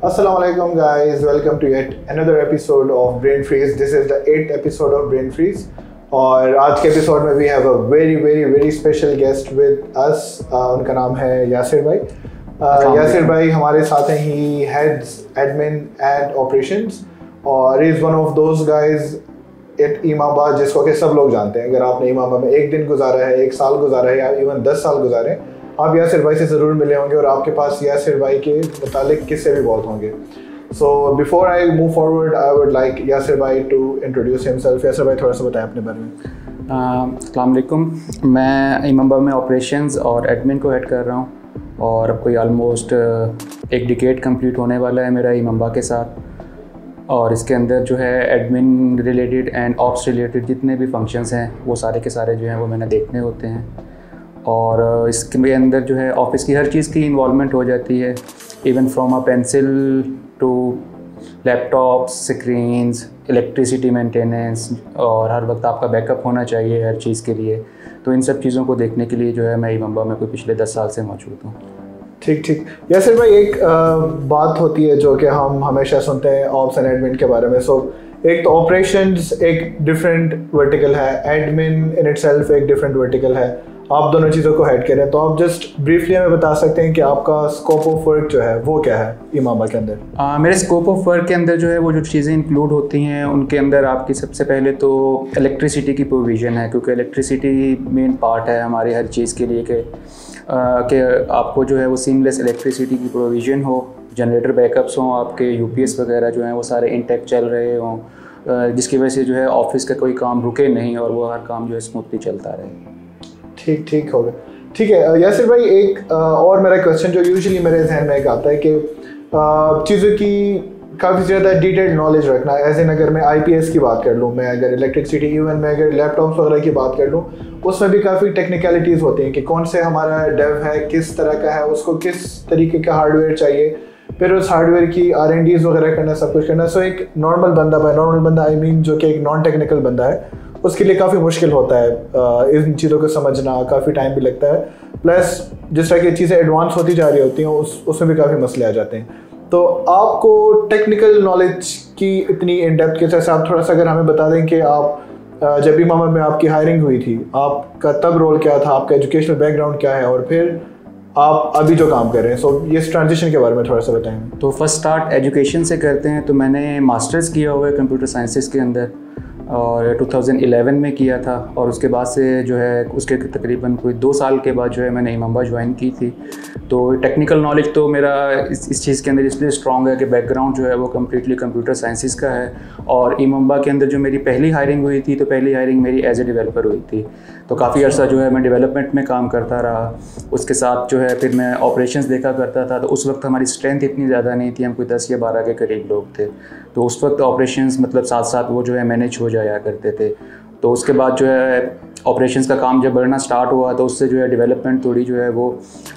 Assalamu alaikum guys, welcome to yet another episode of Brain Freeze. This is the 8th episode of Brain Freeze. और आज के episode में we have a very special guest with us. उनका नाम है यासिर भाई. यासिर भाई हमारे साथ हैं. He heads admin and operations और he is one of those guys at इमामाबाद जिसको कि सब लोग जानते हैं. अगर आपने इमामाबाद में एक दिन गुजारा है, एक साल गुजारा है या इवन 10 साल गुजारे, आप यासिर भाई से ज़रूर मिले होंगे और आपके पास यासिर भाई के मुतालिक किस्से भी बहुत होंगे. So before I move forward I would like Yasir भाई टू इंट्रोड्यूस हिमसेल्फ. यासिर भाई थोड़ा सा बताएं अपने बारे में. अस्सलाम वालेकुम. मैं इमामाबाद में ऑपरेशंस और एडमिन को हेड कर रहा हूँ और अब कोई ऑलमोस्ट एक डिकेड कंप्लीट होने वाला है मेरा इमामाबाद के साथ. और इसके अंदर जो है admin related and ops related जितने भी फंक्शंस हैं वो सारे के सारे जो हैं वो मैंने देखने होते हैं. और इसके अंदर जो है ऑफिस की हर चीज़ की इन्वॉल्वमेंट हो जाती है, even from a pencil to laptops, screens, electricity maintenance, और हर वक्त आपका बैकअप होना चाहिए हर चीज़ के लिए. तो इन सब चीज़ों को देखने के लिए जो है मैं इमामाबाद में कोई पिछले 10 साल से मौजूद हूँ. ठीक. यासिर भाई एक बात होती है जो कि हम हमेशा सुनते हैं ऑप्स एंड एडमिन के बारे में. सो एक तो ऑपरेशंस एक डिफरेंट वर्टिकल है, एडमिन इन इटसेल्फ एक डिफरेंट वर्टिकल है. आप दोनों चीज़ों को हेड करें तो आप जस्ट ब्रीफली हमें बता सकते हैं कि आपका स्कोप ऑफ वर्क जो है वो क्या है इमामाबाद के अंदर. मेरे स्कोप ऑफ वर्क के अंदर जो है वो जो चीज़ें इंक्लूड होती हैं उनके अंदर आपकी सबसे पहले तो इलेक्ट्रिसिटी की प्रोविज़न है, क्योंकि इलेक्ट्रिसिटी मेन पार्ट है हमारी हर चीज़ के लिए कि आपको जो है वो सीमलेस इलेक्ट्रिसिटी की प्रोविज़न हो, जनरेटर बैकअप्स हों, आपके यूपीएस वगैरह जो हैं वो सारे इंटैक्ट चल रहे हों, जिसकी वजह से जो है ऑफिस का कोई काम रुके नहीं और वो हर काम जो है स्मूथली चलता रहे. ठीक हो गया. ठीक है यासिर भाई, एक और मेरा क्वेश्चन जो यूजुअली मेरे जहन में एक आता है कि चीज़ों की काफ़ी ज़्यादा डिटेल्ड नॉलेज रखना. एज इन अगर मैं आईपीएस की बात कर लूँ, मैं अगर इलेक्ट्रिसिटी, इवन मैं अगर लैपटॉप्स वगैरह की बात कर लूँ, उसमें भी काफ़ी टेक्निकलिटीज़ होती हैं कि कौन से हमारा डेव है, किस तरह का है, उसको किस तरीके का हार्डवेयर चाहिए, फिर उस हार्डवेयर की R&Ds वगैरह करना, सब कुछ करना. सो एक नॉर्मल बंदा आई मीन जो कि एक नॉन टेक्निकल बंदा है, उसके लिए काफ़ी मुश्किल होता है इन चीज़ों को समझना, काफ़ी टाइम भी लगता है. प्लस जिस तरह की चीज़ें एडवांस होती जा रही होती हैं उसमें भी काफ़ी मसले आ जाते हैं. तो आपको टेक्निकल नॉलेज की इतनी इन डेप्थ के जैसे आप थोड़ा सा अगर हमें बता दें कि आप जब इमामाबाद में आपकी हायरिंग हुई थी, आपका तब रोल क्या था, आपका एजुकेशनल बैकग्राउंड क्या है और फिर आप अभी जो काम कर रहे हैं, सो ये ट्रांजिशन के बारे में थोड़ा सा बताएं. तो फर्स्ट स्टार्ट एजुकेशन से करते हैं. तो मैंने मास्टर्स किया हुआ है कंप्यूटर साइंसेस के अंदर और 2011 में किया था. और उसके बाद से जो है उसके तकरीबन कोई 2 साल के बाद जो है मैंने इमामाबाद ज्वाइन की थी. तो टेक्निकल नॉलेज तो मेरा इस चीज़ के अंदर इसलिए स्ट्रॉन्ग है कि बैकग्राउंड जो है वो कम्प्लीटली कंप्यूटर साइंसेस का है. और इमामाबाद के अंदर जो मेरी पहली हायरिंग हुई थी, तो पहली हायरिंग मेरी एज ए डेवलपर हुई थी. तो काफ़ी अर्सा जो है मैं डेवलपमेंट में काम करता रहा. उसके साथ जो है फिर मैं ऑपरेशंस देखा करता था. तो उस वक्त हमारी स्ट्रेंथ इतनी ज़्यादा नहीं थी, हम कोई 10 या 12 के करीब लोग थे. तो उस वक्त ऑपरेशंस मतलब साथ वो जो है मैनेज हो जाया करते थे. तो उसके बाद जो है ऑपरेशंस का काम जब बढ़ना स्टार्ट हुआ तो उससे जो है डेवलपमेंट थोड़ी जो है वो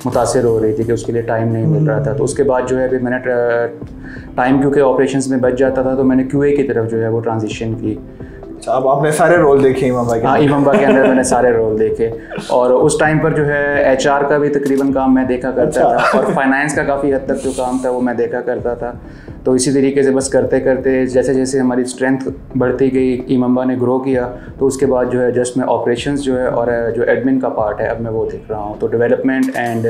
मुतासिर हो रही थी कि उसके लिए टाइम नहीं मिल रहा था. तो उसके बाद जो है फिर मैंने टाइम क्योंकि ऑपरेशंस में बच जाता था तो मैंने QA की तरफ जो है वो ट्रांजिशन की. अच्छा, अब आपने सारे रोल देखे इमामाबाद के? हाँ, इमामाबाद के अंदर मैंने सारे रोल देखे. और उस टाइम पर जो है HR का भी तकरीबन काम मैं देखा करता था और फाइनेंस का काफ़ी हद तक जो काम था वो मैं देखा करता था. तो इसी तरीके से बस करते करते जैसे जैसे हमारी स्ट्रेंथ बढ़ती गई, इमामाबाद ने ग्रो किया, तो उसके बाद जो है जस्ट मैं ऑपरेशंस जो है और जो एडमिन का पार्ट है अब मैं वो देख रहा हूँ. तो डेवलपमेंट एंड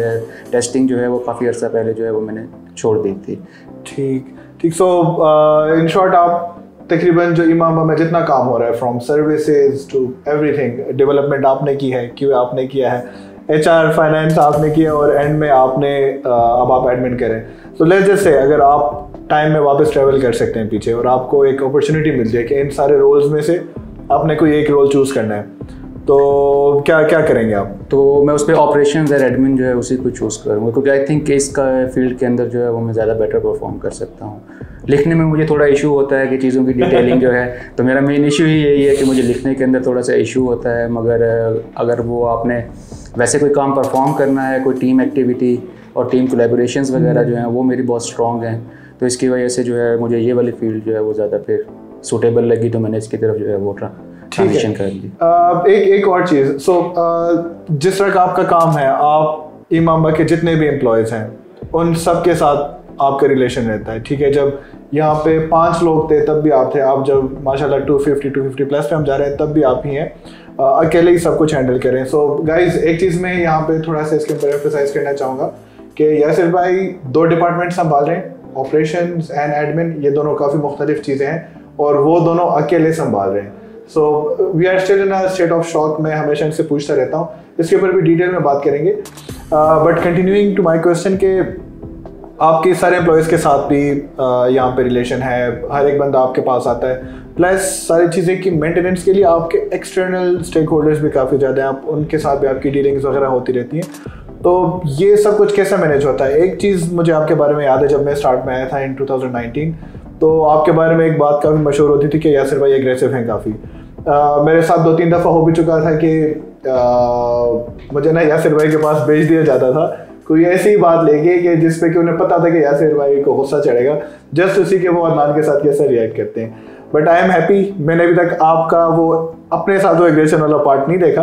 टेस्टिंग जो है वो काफ़ी अर्सा पहले जो है वो मैंने छोड़ दी थी. ठीक. सो इन शॉर्ट आप तकरीबन जो इमामाबाद में जितना काम हो रहा है, from services to everything, development आपने की है, QA आपने किया है, HR फाइनेंस आपने किया और एंड में आपने अब आप एडमिन करें. तो लेट्स जस्ट से अगर आप टाइम में वापस ट्रैवल कर सकते हैं पीछे और आपको एक अपॉर्चुनिटी मिल जाए कि इन सारे रोल्स में से आपने कोई एक रोल चूज़ करना है, तो क्या करेंगे आप? तो मैं उस पर ऑपरेशंस और एडमिन जो है उसी को चूज़ करूँगा, क्योंकि आई थिंक कि इसका फील्ड के अंदर जो है वो मैं ज़्यादा बेटर परफॉर्म कर सकता हूँ. लिखने में मुझे थोड़ा इशू होता है कि चीज़ों की डिटेलिंग जो है, तो मेरा मेन इशू ही यही है कि मुझे लिखने के अंदर थोड़ा सा इशू होता है. मगर अगर वो आपने वैसे कोई काम परफॉर्म करना है, कोई टीम एक्टिविटी और टीम कोलैबोरेशंस वगैरह जो हैं वो मेरी बहुत स्ट्रॉन्ग हैं. तो इसकी वजह से जो है मुझे ये वाली फील्ड जो है वो ज़्यादा फिर सूटेबल लगी, तो मैंने इसकी तरफ जो है वो ट्रांजिशन कर दी. एक और चीज़, जिस तरह का आपका काम है, आप इमामाबाद के जितने भी एम्प्लॉयज़ हैं उन सब के साथ आपका रिलेशन रहता है, ठीक है। जब यहाँ पे 5 लोग थे तब भी आप थे, आप जब माशाल्लाह 250 प्लस पे हम जा रहे हैं तब भी आप ही हैं, अकेले ही सब कुछ हैंडल करें। सो गाइज एक चीज़ मैं यहाँ पे थोड़ा सा इसके ऊपर एम्फसाइज करना चाहूँगा कि यासिर भाई 2 डिपार्टमेंट संभाल रहे हैं, ऑपरेशंस एंड एडमिन, ये दोनों काफ़ी मुख्तलिफ चीज़ें हैं और वो दोनों अकेले संभाल रहे हैं। So we are still in a state of shock. मैं हमेशा इनसे पूछता रहता हूँ, इसके ऊपर भी डिटेल में बात करेंगे। But continuing to my question के आपके सारे एम्प्लॉयज़ के साथ भी यहाँ पे रिलेशन है, हर एक बंदा आपके पास आता है, प्लस सारी चीज़ें की मेंटेनेंस के लिए आपके एक्सटर्नल स्टेक होल्डर्स भी काफ़ी ज़्यादा हैं, आप उनके साथ भी आपकी डीलिंग्स वगैरह होती रहती हैं। तो ये सब कुछ कैसे मैनेज होता है? एक चीज़ मुझे आपके बारे में याद है, जब मैं स्टार्ट में आया था इन 2019, तो आपके बारे में एक बात काफ़ी मशहूर होती थी कि यासिर भाई एग्रेसिव हैं काफ़ी। मेरे साथ 2-3 दफ़ा हो भी चुका था कि मुझे ना यासिर भाई के पास भेज दिया जाता था कोई ऐसी बात लेके कि जिस पे कि उन्हें पता था कि यासिर भाई को गुस्सा चढ़ेगा, जस्ट उसी के वो अदनान के साथ कैसे रिएक्ट करते हैं। बट आई एम हैप्पी, मैंने अभी तक आपका वो अपने साथ वो एग्रेशन वाला पार्ट नहीं देखा।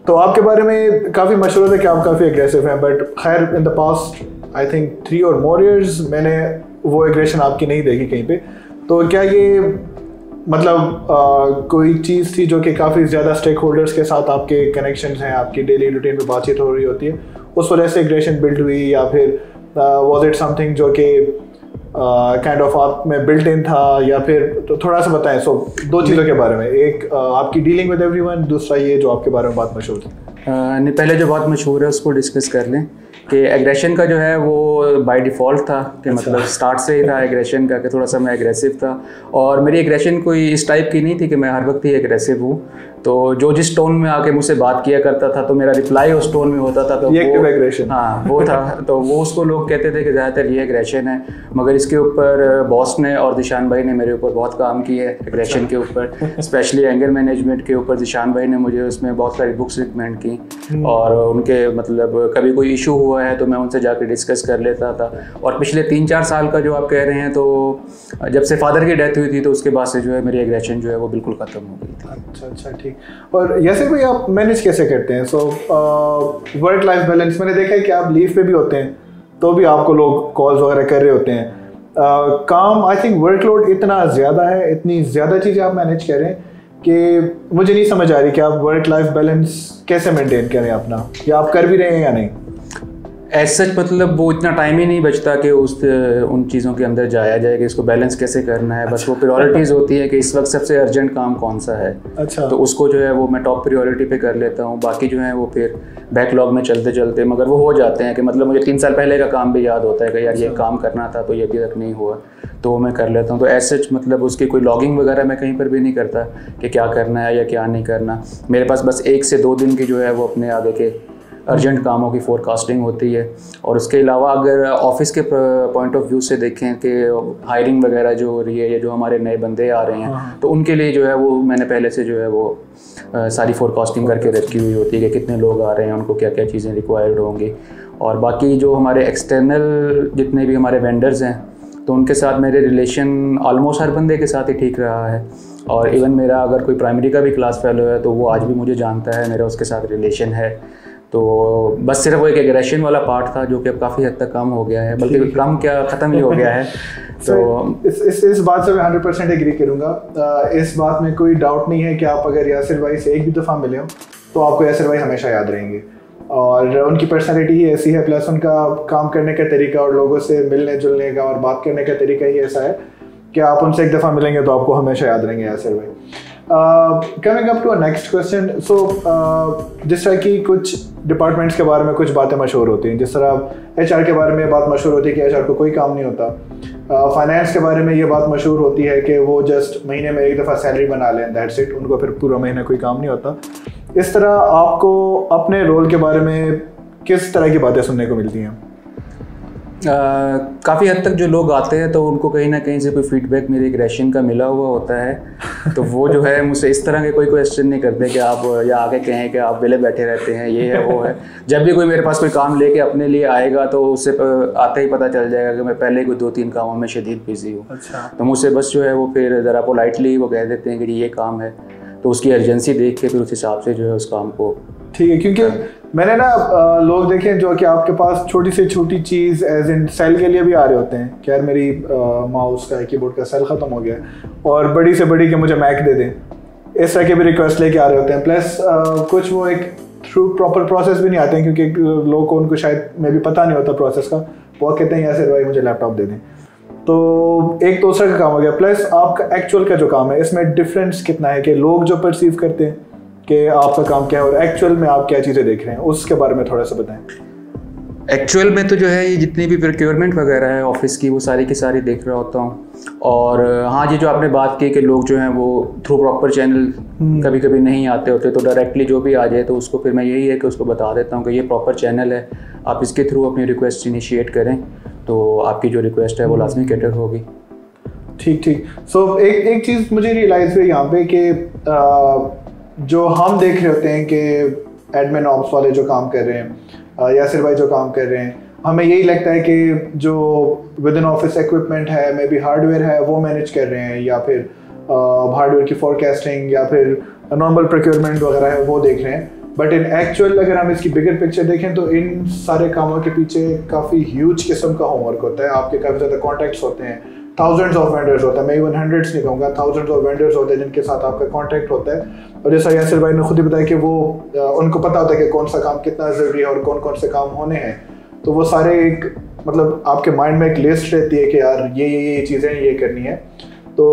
तो आपके बारे में काफ़ी मशहूर है कि आप काफ़ी एग्रेसिव हैं, बट खैर in the past I think 3 और मोर ईयर्स मैंने वो एग्रेशन आपकी नहीं देखी कहीं पे। तो क्या ये मतलब कोई चीज़ थी जो कि काफ़ी ज़्यादा स्टेक होल्डर्स के साथ आपके कनेक्शंस हैं, आपकी डेली रूटीन में बातचीत हो रही होती है, उस वजह से एग्रेशन बिल्ड हुई, या फिर वाज इट समथिंग जो कि काइंड ऑफ आप में बिल्ट इन था, या फिर तो थोड़ा सा बताएं। सो 2 चीज़ों के बारे में, एक आपकी डीलिंग विद एवरीवन, दूसरा ये जो आपके बारे में बात मशहूर थी। नहीं, पहले जो बात मशहूर है उसको डिस्कस कर लें कि एग्रेशन का जो है वो बाय डिफ़ॉल्ट था कि मतलब स्टार्ट से ही था एग्रेशन का कि थोड़ा सा मैं एग्रेसिव था, और मेरी एग्रेशन कोई इस टाइप की नहीं थी कि मैं हर वक्त ही एग्रेसिव हूँ। तो जो जिस टोन में आके मुझसे बात किया करता था तो मेरा रिप्लाई उस टोन में होता था, तो वो एग्रेशन, हाँ वो था। तो वो उसको लोग कहते थे कि ज़्यादातर ये एग्रेशन है, मगर इसके ऊपर बॉस ने और दिशान भाई ने मेरे ऊपर बहुत काम किया है एग्रेशन के ऊपर, स्पेशली एंगर मैनेजमेंट के ऊपर। दिशान भाई ने मुझे उसमें बहुत सारी बुक्स रिकमेंड की, और उनके मतलब कभी कोई इशू हुआ है तो मैं उनसे जाकर डिस्कस कर लेता था। और पिछले 3-4 साल का जो आप कह रहे हैं, तो जब से फादर की डेथ हुई थी तो उसके बाद से जो है मेरी एग्रेशन जो है वो बिल्कुल ख़त्म हो गई थी। अच्छा ठीक। और यासिर भाई आप मैनेज कैसे करते हैं? सो वर्क लाइफ बैलेंस, मैंने देखा है कि आप लीव पे भी होते हैं तो भी आपको लोग कॉल्स वगैरह कर रहे होते हैं। काम आई थिंक वर्कलोड इतना ज़्यादा है, इतनी ज़्यादा चीज़ें आप मैनेज कर रहे हैं कि मुझे नहीं समझ आ रही कि आप वर्क लाइफ बैलेंस कैसे मेंटेन करें अपना, या आप कर भी रहे हैं या नहीं। एज सच मतलब वो इतना टाइम ही नहीं बचता कि उन चीज़ों के अंदर जाया जाए कि इसको बैलेंस कैसे करना है। बस वो प्रायोरिटीज़ होती है कि इस वक्त सबसे अर्जेंट काम कौन सा है, अच्छा, तो उसको जो है वो मैं टॉप प्रायोरिटी पे कर लेता हूँ। बाकी जो है वो फिर बैकलॉग में चलते चलते, मगर वो हो जाते हैं कि मतलब मुझे 3 साल पहले का काम भी याद होता है कि यार ये काम करना था तो ये अभी तक नहीं हुआ, तो वो मैं कर लेता हूँ। तो एज सच मतलब उसकी कोई लॉगिंग वगैरह मैं कहीं पर भी नहीं करता कि क्या करना है या क्या नहीं करना। मेरे पास बस 1 से 2 दिन की जो है वो अपने आगे के अर्जेंट कामों की फोरकास्टिंग होती है। और उसके अलावा अगर ऑफिस के पॉइंट ऑफ व्यू से देखें कि हायरिंग वगैरह जो हो रही है या जो हमारे नए बंदे आ रहे हैं, तो उनके लिए जो है वो मैंने पहले से जो है वो सारी फोरकास्टिंग करके रखी हुई होती है कि कितने लोग आ रहे हैं, उनको क्या क्या चीज़ें रिक्वायर्ड होंगी। और बाकी जो हमारे एक्सटर्नल जितने भी हमारे वेंडर्स हैं, तो उनके साथ मेरे रिलेशन ऑलमोस्ट हर बंदे के साथ ही ठीक रहा है। और इवन मेरा अगर कोई प्राइमरी का भी क्लास फेलो है तो वो आज भी मुझे जानता है, मेरा उसके साथ रिलेशन है। तो बस सिर्फ वो एक एग्रेशन वाला पार्ट था जो कि अब काफ़ी हद तक कम हो गया है, बल्कि कम क्या ख़त्म ही हो गया है। तो इस बात से मैं 100% एग्री करूँगा। इस बात में कोई डाउट नहीं है कि आप अगर यासिर भाई से एक भी दफ़ा मिले हो तो आपको यासिर भाई हमेशा याद रहेंगे, और उनकी पर्सनैलिटी ही ऐसी है, प्लस उनका काम करने का तरीका और लोगों से मिलने जुलने का और बात करने का तरीका ही ऐसा है कि आप उनसे एक दफ़ा मिलेंगे तो आपको हमेशा याद रहेंगे यासिर भाई। Coming up to a next question, so जिस तरह की कुछ डिपार्टमेंट्स के बारे में कुछ बातें मशहूर होती हैं, जिस तरह एचआर के बारे में बात मशहूर होती है कि एचआर को कोई काम नहीं होता, फाइनेंस के बारे में ये बात मशहूर होती है कि वो जस्ट महीने में एक दफ़ा सैलरी बना लें, दैट्स इट, उनको फिर पूरा महीना कोई काम नहीं होता। इस तरह आपको अपने रोल के बारे में किस तरह की बातें सुनने को मिलती हैं? काफ़ी हद तक जो लोग आते हैं तो उनको कहीं ना कहीं से कोई फीडबैक मेरे एग्रेशन का मिला हुआ होता है, तो वो जो है मुझसे इस तरह के कोई क्वेश्चन नहीं करते कि आप या आके कहें कि आप वेले बैठे रहते हैं, ये है वो है। जब भी कोई मेरे पास कोई काम लेके अपने लिए आएगा तो उससे आते ही पता चल जाएगा कि मैं पहले ही कोई 2-3 कामों में शदीद बिजी हूँ। अच्छा। तो मुझसे बस जो है वो फिर ज़रा पोलाइटली वो कह देते हैं कि ये काम है, तो उसकी अर्जेंसी देख के फिर उस हिसाब से जो है उस काम को ठीक है, क्योंकि मैंने ना लोग देखे जो कि आपके पास छोटी से छोटी चीज़ एज इन सेल के लिए भी आ रहे होते हैं कि यार मेरी माउस का कीबोर्ड का सेल ख़त्म हो गया और बड़ी से बड़ी कि मुझे मैक दे दें, इस तरह के भी रिक्वेस्ट लेके आ रहे होते हैं। प्लस कुछ वो एक थ्रू प्रॉपर प्रोसेस भी नहीं आते हैं क्योंकि लोगों को उनको शायद में भी पता नहीं होता प्रोसेस का, वो कहते हैं यासिर भाई मुझे लैपटॉप दे दें। तो एक दूसरा का काम हो गया। प्लस आपका एक्चुअल का जो काम है इसमें डिफरेंस कितना है कि लोग जो परसीव करते हैं कि आपका काम क्या है और एक्चुअल में आप क्या चीज़ें देख रहे हैं, उसके बारे में थोड़ा सा बताएं। एक्चुअल में तो जो है ये जितनी भी प्रोक्योरमेंट वगैरह है ऑफिस की वो सारी की सारी देख रहा होता हूँ। और हाँ जी, जो आपने बात की कि लोग जो हैं वो थ्रू प्रॉपर चैनल कभी कभी नहीं आते होते, तो डायरेक्टली जो भी आ जाए तो उसको फिर मैं यही है कि उसको बता देता हूँ कि ये प्रॉपर चैनल है, आप इसके थ्रू अपनी रिक्वेस्ट इनिशिएट करें तो आपकी जो रिक्वेस्ट है वो लाजमी कैटर होगी। ठीक ठीक। सो एक चीज़ मुझे रियलाइज़ हुई यहाँ पे कि जो हम देख रहे होते हैं कि एडमिन ऑप्स वाले जो काम कर रहे हैं, यासिर भाई जो काम कर रहे हैं, हमें यही लगता है कि जो विद इन ऑफिस इक्विपमेंट है, मे बी हार्डवेयर है, वो मैनेज कर रहे हैं, या फिर हार्डवेयर की फोरकास्टिंग या फिर नॉर्मल प्रोक्योरमेंट वगैरह है वो देख रहे हैं। बट इन एक्चुअल अगर हम इसकी बिगर पिक्चर देखें तो इन सारे कामों के पीछे काफ़ी ह्यूज किस्म का होमवर्क होता है। आपके काफ़ी ज़्यादा कॉन्टैक्ट्स होते हैं, थाउजेंड्स ऑफ वेंडर्स होता है, मैं इवन हंड्रेड्स नहीं कहूँगा, थाउजेंड्स ऑफ वेंडर्स होते हैं जिनके साथ आपका कॉन्टैक्ट होता है। और जैसा यासिर भाई ने खुद ही बताया कि वो उनको पता होता है कि कौन सा काम कितना ज़रूरी है और कौन कौन से काम होने हैं, तो वो सारे एक मतलब आपके माइंड में एक लिस्ट रहती है कि यार ये चीज़ें ये करनी है। तो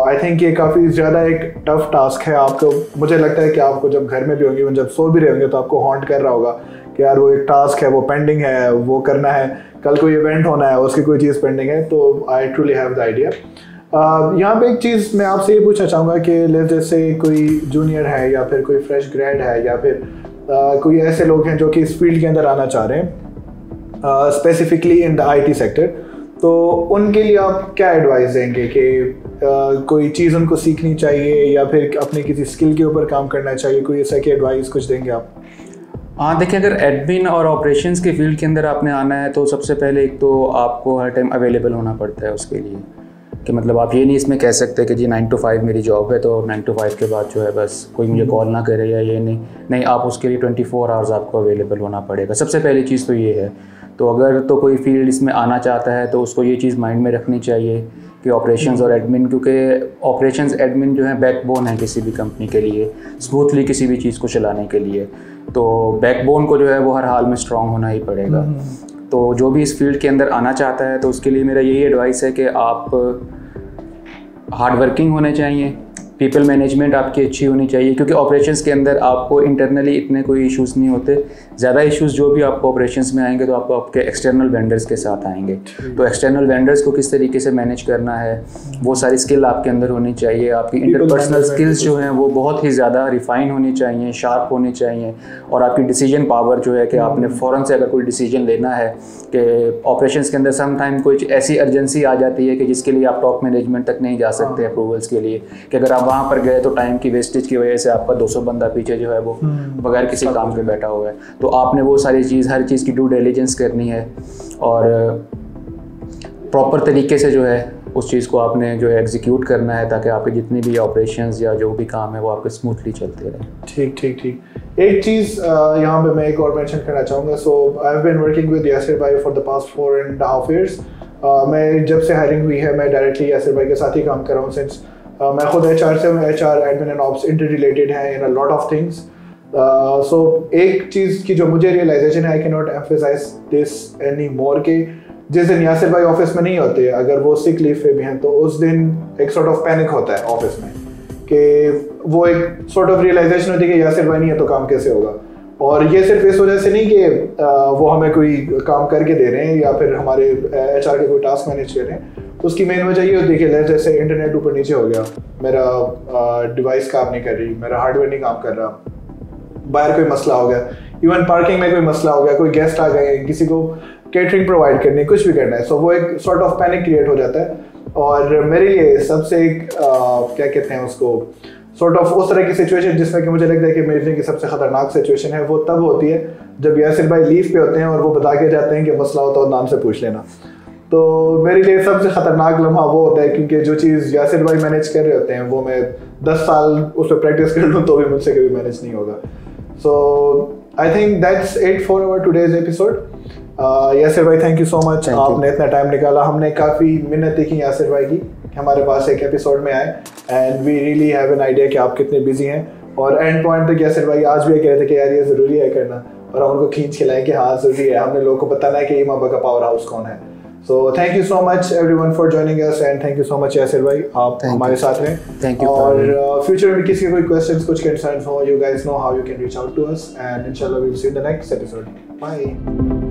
आई थिंक ये काफ़ी ज़्यादा एक टफ टास्क है आपको। मुझे लगता है कि आपको जब घर में भी होंगे, जब सो भी रहे होंगे, तो आपको हॉन्ट कर रहा होगा कि यार वो एक टास्क है, वो पेंडिंग है, वो करना है, कल कोई इवेंट होना है, उसकी कोई चीज़ पेंडिंग है। तो I truly have the idea. यहाँ पे एक चीज़ मैं आपसे ये पूछना चाहूँगा कि जैसे कोई जूनियर है या फिर कोई फ्रेश ग्रेड है या फिर कोई ऐसे लोग हैं जो कि इस फील्ड के अंदर आना चाह रहे हैं, specifically in the IT sector, तो उनके लिए आप क्या एडवाइस देंगे कि कोई चीज़ उनको सीखनी चाहिए या फिर अपने किसी स्किल के ऊपर काम करना चाहिए? कोई ऐसा की एडवाइस कुछ देंगे आप? हाँ देखिए, अगर एडमिन और ऑपरेशंस के फील्ड के अंदर आपने आना है तो सबसे पहले एक तो आपको हर टाइम अवेलेबल होना पड़ता है उसके लिए, कि मतलब आप ये नहीं इसमें कह सकते कि जी 9 to 5 मेरी जॉब है तो 9 to 5 के बाद जो है बस कोई मुझे कॉल ना करे या ये नहीं, आप उसके लिए 24 आवर्स आपको अवेलेबल होना पड़ेगा। सबसे पहली चीज़ तो ये है। तो अगर तो कोई फील्ड इसमें आना चाहता है तो उसको ये चीज़ माइंड में रखनी चाहिए कि ऑपरेशंस और एडमिन, क्योंकि ऑपरेशंस एडमिन जो है बैकबोन है किसी भी कंपनी के लिए, स्मूथली किसी भी चीज़ को चलाने के लिए। तो बैकबोन को जो है वो हर हाल में स्ट्रांग होना ही पड़ेगा। तो जो भी इस फील्ड के अंदर आना चाहता है तो उसके लिए मेरा यही एडवाइस है कि आप हार्ड वर्किंग होने चाहिए, पीपल मैनेजमेंट आपकी अच्छी होनी चाहिए, क्योंकि ऑपरेशंस के अंदर आपको इंटरनली इतने कोई इश्यूज़ नहीं होते। ज़्यादा इश्यूज़ जो भी आपको ऑपरेशंस में आएंगे तो आपको आपके एक्सटर्नल वेंडर्स के साथ आएंगे। तो एक्सटर्नल वेंडर्स को किस तरीके से मैनेज करना है वो सारी स्किल आपके अंदर होनी चाहिए। आपकी इंटरपर्सनल स्किल्स जो हैं वो बहुत ही ज़्यादा रिफाइन होनी चाहिए, शार्प होनी चाहिए। और आपकी डिसीजन पावर जो है कि आपने फ़ौरन से अगर कोई डिसीजन लेना है कि ऑपरेशंस के अंदर सम टाइम कोई ऐसी अर्जेंसी आ जाती है कि जिसके लिए आप टॉप मैनेजमेंट तक नहीं जा सकते अप्रूवल्स के लिए, कि अगर आप वहाँ पर गए तो टाइम की वेस्टेज की वजह से आपका 200 बंदा पीछे जो है वो बगैर किसी काम के बैठा हुआ है। तो आपने वो सारी चीज़, हर चीज़ की ड्यू डिलिजेंस करनी है और प्रॉपर तरीके से जो है उस चीज़ को आपने जो है एग्जीक्यूट करना है ताकि आपके जितनी भी ऑपरेशंस या जो भी काम है वो आपके स्मूथली चलते रहे। ठीक। एक चीज़ यहाँ पे मैं एक और मेंशन करना चाहूँगा। So I have been working with Yasir भाई फॉर द पास्ट 4.5 years। मैं जब से हायरिंग हुई है मैं डायरेक्टली यासिर भाई के साथ ही काम कर रहा हूँ सिंस मैं खुद HR से हूँ। HR admin and ops inter related है in a lot of things. So एक चीज़ की जो मुझे रियलाइजेशन है, I can not emphasise this any more, के जिस दिन यासिर भाई ऑफिस में नहीं होते, अगर वो सिक लीव पे भी हैं, तो उस दिन एक सॉर्ट ऑफ पैनिक होता है ऑफिस में कि वो एक सॉर्ट ऑफ रियलाइजेशन होती है कि यासिर भाई नहीं है तो काम कैसे होगा। और ये सिर्फ इस वजह से नहीं कि वो हमें कोई काम करके दे रहे हैं या फिर हमारे HR के कोई टास्क मैनेज कर रहे हैं। उसकी मेन वजह ये होती है कि जैसे इंटरनेट ऊपर नीचे हो गया, मेरा डिवाइस काम नहीं कर रही, मेरा हार्डवेयर नहीं काम कर रहा, बाहर कोई मसला हो गया, इवन पार्किंग में कोई मसला हो गया, कोई गेस्ट आ गए, किसी को केटरिंग प्रोवाइड करनी है, कुछ भी करना है, सो वो एक सॉर्ट ऑफ पैनिक क्रिएट हो जाता है। और मेरे लिए सबसे एक क्या कहते हैं उसको, सॉर्ट ऑफ उस तरह की सिचुएशन जिसमें कि मुझे लगता है कि मेरे लिए की सबसे ख़तरनाक सिचुएशन है, वो तब होती है जब यासिर भाई लीव पे होते हैं और वो बता के जाते हैं कि मसला होता है नाम से पूछ लेना। तो मेरे लिए सबसे ख़तरनाक लम्हा वो होता है, क्योंकि जो चीज़ यासिर भाई मैनेज कर रहे होते हैं वो मैं 10 साल उस पर प्रैक्टिस कर लूँ तो भी मुझसे कभी मैनेज नहीं होगा। So I think that's it for our today's episode. Yasir भाई थैंक यू सो मच, आपने इतना टाइम निकाला। हमने काफ़ी मिन्नत देखी यासिर भाई की हमारे पास एक एपिसोड में आए, and we really have an idea कि आप कितने बिजी हैं। और एंड पॉइंट तक यासिर भाई आज भी कह रहे थे कि यार ये ज़रूरी है करना, और हम उनको खींच के लाएं कि हाँ ज़रूरी है, हमने लोगों को बताना है कि इमाम का पावर हाउस कौन है। So thank you so much everyone for joining us, and thank you so much Yasir भाई, आप हमारे साथ रहें। Thank you. और फ्यूचर में किसी के कोई क्वेश्चंस, कुछ कंसर्न्स हो, you guys know how you can reach out to us, and इंशाल्लाह we will see you in the next episode. Bye.